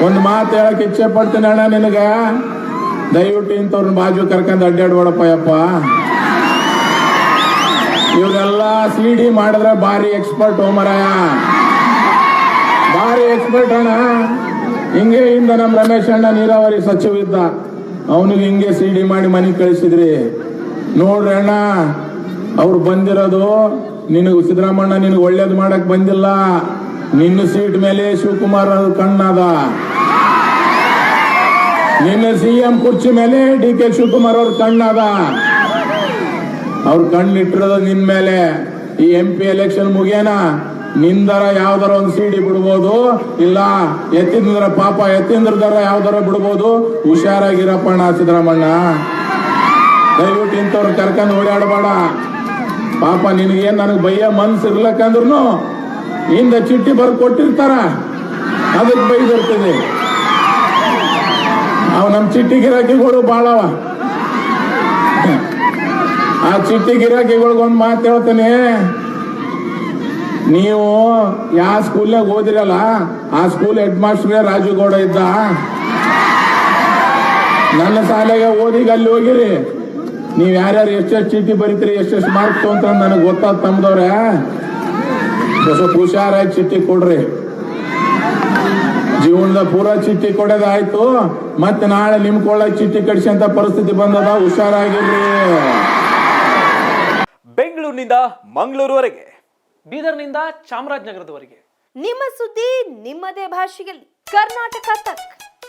ಒಂದು ಮಾತು ಹೇಳಕ್ ಇಚ್ಛೆ ಪಡ್ತೀನಿ ಅಣ್ಣ ನಿನಗ, ದಯವಿಟ್ಟು ಇಂಥವ್ರನ್ನ ಬಾಜು ಕರ್ಕೊಂಡು ಅಡ್ಡಾಡ್ಬೇಡಪ್ಪ ಯಪ್ಪ. ಇವರೆಲ್ಲ CD ಮಾಡಿದ್ರೆ ಭಾರಿ ಎಕ್ಸ್ಪರ್ಟ್ ಮರಾಯ, ಭಾರಿ ಎಕ್ಸ್ಪರ್ಟ್ ಅಣ್ಣ. ಹಿಂಗೆ ಇಂದ ನಮ್ಮ ರಮೇಶ್ ಅಣ್ಣ ನೀರಾವರಿ ಸಚಿವ ಇದ್ದ, ಅವನಿಗೆ ಹಿಂಗೆ CD ಮಾಡಿ ಮನೆಗೆ ಕಳಿಸಿದ್ರಿ. ನೋಡ್ರಿ ಅಣ್ಣ, ಅವ್ರು ಬಂದಿರೋದು ನಿನಗೆ ಸಿದ್ದರಾಮಣ್ಣ ನಿನಗೆ ಒಳ್ಳೇದು ಮಾಡಕ್ ಬಂದಿಲ್ಲ. ನಿನ್ನ ಸೀಟ್ ಮೇಲೆ ಶಿವಕುಮಾರ್ ಕಣ್ಣದ, ನಿನ್ನ CM ಕುರ್ಚಿ ಮೇಲೆ DK ಶಿವಕುಮಾರ್ ಅವ್ರ ಕಣ್ಣದ. ಅವ್ರ ಕಣ್ಣಿಟ್ಟಿರೋದು ನಿನ್ ಮೇಲೆ. ಈ MP ಎಲೆಕ್ಷನ್ ಮುಗಿಯನ ನಿಂದರ ಯಾವ್ದಾರ ಒಂದು CD ಬಿಡ್ಬೋದು, ಇಲ್ಲ ಎತ್ತಿಂದ್ರ ಪಾಪ ಎತ್ತಿಂದ್ರದರ ಯಾವ್ದಾರ ಬಿಡ್ಬೋದು. ಹುಷಾರಾಗಿರಪ್ಪಣ್ಣ ಸಿದ್ದರಾಮಣ್ಣ, ದಯವಿಟ್ಟು ಇಂಥವ್ರು ಕರ್ಕೊಂಡು ಓಡಾಡಬೇಡ. ಪಾಪ ನಿನಗೇನ್ ನನಗೆ ಬೈಯ ಮನ್ಸು ಇರ್ಲಕ್ಕಂದ್ರೂ ಹಿಂದೆ ಚಿಟ್ಟಿ ಬರ್ ಕೊಟ್ಟಿರ್ತಾರ, ಅದಕ್ಕೆ ಬೈದಿರ್ತದೆ. ಅವ್ ನಮ್ ಚಿಟ್ಟಿ ಗಿರಾಕಿಗಳು ಬಾಳವ. ಆ ಚಿಟ್ಟಿ ಗಿರಾಕಿಗಳ್ಗೊಂದು ಮಾತು ಹೇಳ್ತೇನೆ, ನೀವು ಯಾವ ಸ್ಕೂಲ್ನಾಗ ಓದಿರಲ್ಲ ಆ ಸ್ಕೂಲ್ ಹೆಡ್ ಮಾಸ್ಟರ್ ರಾಜುಗೌಡ ಇದ್ದ. ನನ್ನ ಶಾಲೆಗೆ ಓದಿಗ ಅಲ್ಲಿ ಹೋಗಿರಿ. ನೀವ್ ಯಾರ್ಯಾರು ಎಷ್ಟೆಷ್ಟು ಚೀಟಿ ಬರೀತೀರಿ, ಎಷ್ಟೆಷ್ಟು ಮಾರ್ಕ್ ತಗೊಂತ ನನಗೆ ಗೊತ್ತಾದ ತಮ್ಮದವ್ರೆ. ಸ್ವಲ್ಪ ಹುಷಾರಾಗಿ ಚಿಟ್ಟಿ ಕೊಡ್ರಿ. ಜೀವನದ ಪೂರಾ ಚಿಟ್ಟಿ ಕೊಡೋದಾಯ್ತು, ಮತ್ತೆ ನಾಳೆ ನಿಮ್ ಕೊಳ್ಳಕ್ ಚಿಟ್ಟಿ ಕಡಿಸಂತ ಪರಿಸ್ಥಿತಿ ಬಂದದ, ಹುಷಾರಾಗಿರ್ರಿ. ಬೆಂಗಳೂರಿನಿಂದ ಮಂಗಳೂರುವರೆಗೆ, ಬೀದರ್ನಿಂದ ಚಾಮರಾಜನಗರದವರೆಗೆ ನಿಮ್ಮ ಸುದ್ದಿ ನಿಮ್ಮದೇ ಭಾಷೆಯಲ್ಲಿ. ಕರ್ನಾಟಕ ತಕ್.